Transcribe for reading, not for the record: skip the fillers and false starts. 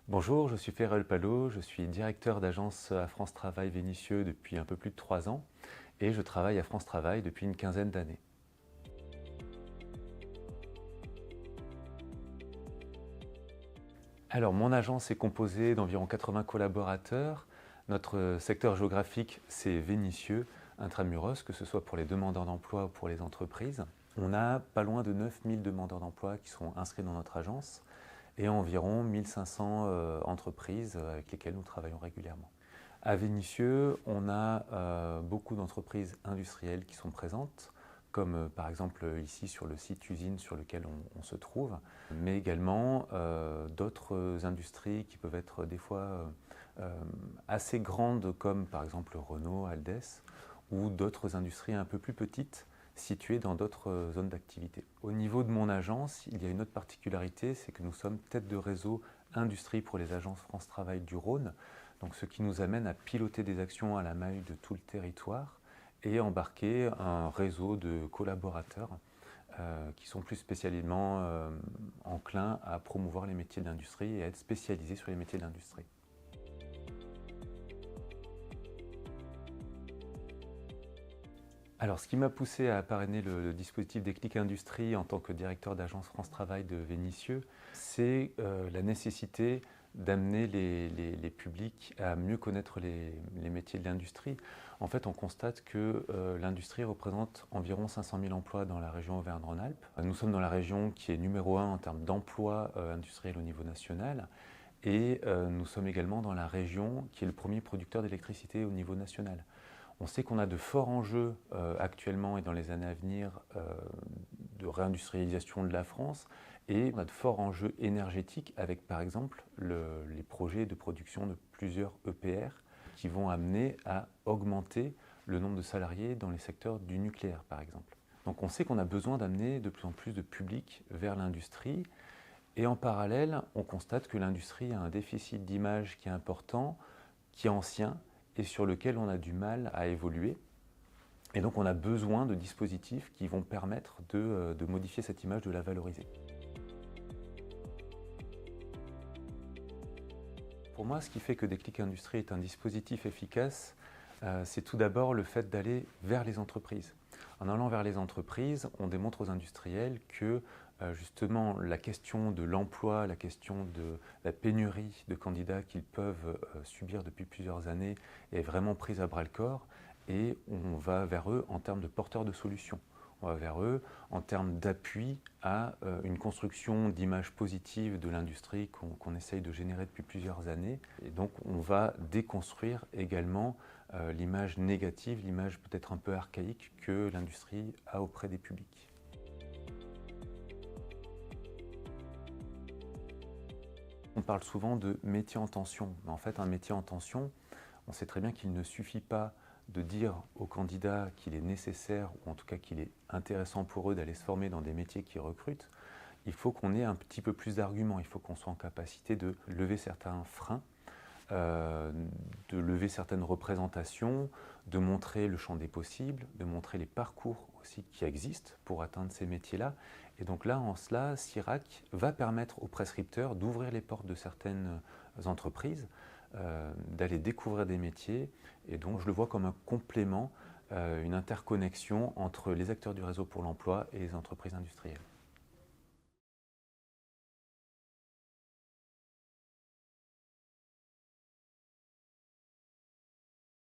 Bonjour, je suis Ferrel Palot, je suis directeur d'agence à France Travail Vénissieux depuis un peu plus de 3 ans et je travaille à France Travail depuis une quinzaine d'années. Alors mon agence est composée d'environ 80 collaborateurs. Notre secteur géographique c'est Vénissieux, intramuros, que ce soit pour les demandeurs d'emploi ou pour les entreprises. On a pas loin de 9000 demandeurs d'emploi qui sont inscrits dans notre agence et environ 1500 entreprises avec lesquelles nous travaillons régulièrement. À Vénissieux, on a beaucoup d'entreprises industrielles qui sont présentes, comme par exemple ici sur le site usine sur lequel on se trouve, mais également d'autres industries qui peuvent être des fois assez grandes, comme par exemple Renault, Aldès, ou d'autres industries un peu plus petites situées dans d'autres zones d'activité. Au niveau de mon agence, il y a une autre particularité, c'est que nous sommes tête de réseau industrie pour les agences France Travail du Rhône, donc ce qui nous amène à piloter des actions à la maille de tout le territoire et embarquer un réseau de collaborateurs qui sont plus spécialement enclins à promouvoir les métiers d'industrie et à être spécialisés sur les métiers d'industrie. Alors, ce qui m'a poussé à parrainer le dispositif Déclic Industrie en tant que directeur d'agence France Travail de Vénissieux, c'est la nécessité d'amener les publics à mieux connaître les métiers de l'industrie. En fait, on constate que l'industrie représente environ 500 000 emplois dans la région Auvergne-Rhône-Alpes. Nous sommes dans la région qui est numéro 1 en termes d'emplois industriels au niveau national. Et nous sommes également dans la région qui est le premier producteur d'électricité au niveau national. On sait qu'on a de forts enjeux actuellement et dans les années à venir de réindustrialisation de la France et on a de forts enjeux énergétiques avec par exemple les projets de production de plusieurs EPR qui vont amener à augmenter le nombre de salariés dans les secteurs du nucléaire par exemple. Donc on sait qu'on a besoin d'amener de plus en plus de public vers l'industrie et en parallèle on constate que l'industrie a un déficit d'image qui est important, qui est ancien et sur lequel on a du mal à évoluer. Et donc on a besoin de dispositifs qui vont permettre de modifier cette image, de la valoriser. Pour moi, ce qui fait que Déclic Industrie est un dispositif efficace, c'est tout d'abord le fait d'aller vers les entreprises. En allant vers les entreprises, on démontre aux industriels que justement la question de l'emploi, la question de la pénurie de candidats qu'ils peuvent subir depuis plusieurs années est vraiment prise à bras-le-corps et on va vers eux en termes de porteurs de solutions. On va vers eux en termes d'appui à une construction d'image positive de l'industrie qu'on essaye de générer depuis plusieurs années. Et donc on va déconstruire également l'image négative, l'image peut-être un peu archaïque que l'industrie a auprès des publics. On parle souvent de métier en tension, mais en fait un métier en tension, on sait très bien qu'il ne suffit pas de dire aux candidats qu'il est nécessaire, ou en tout cas qu'il est intéressant pour eux d'aller se former dans des métiers qui recrutent. Il faut qu'on ait un petit peu plus d'arguments, il faut qu'on soit en capacité de lever certains freins, de lever certaines représentations, de montrer le champ des possibles, de montrer les parcours aussi qui existent pour atteindre ces métiers-là. Et donc là, en cela, CIRAC va permettre aux prescripteurs d'ouvrir les portes de certaines entreprises, d'aller découvrir des métiers. Et donc je le vois comme un complément, une interconnexion entre les acteurs du réseau pour l'emploi et les entreprises industrielles.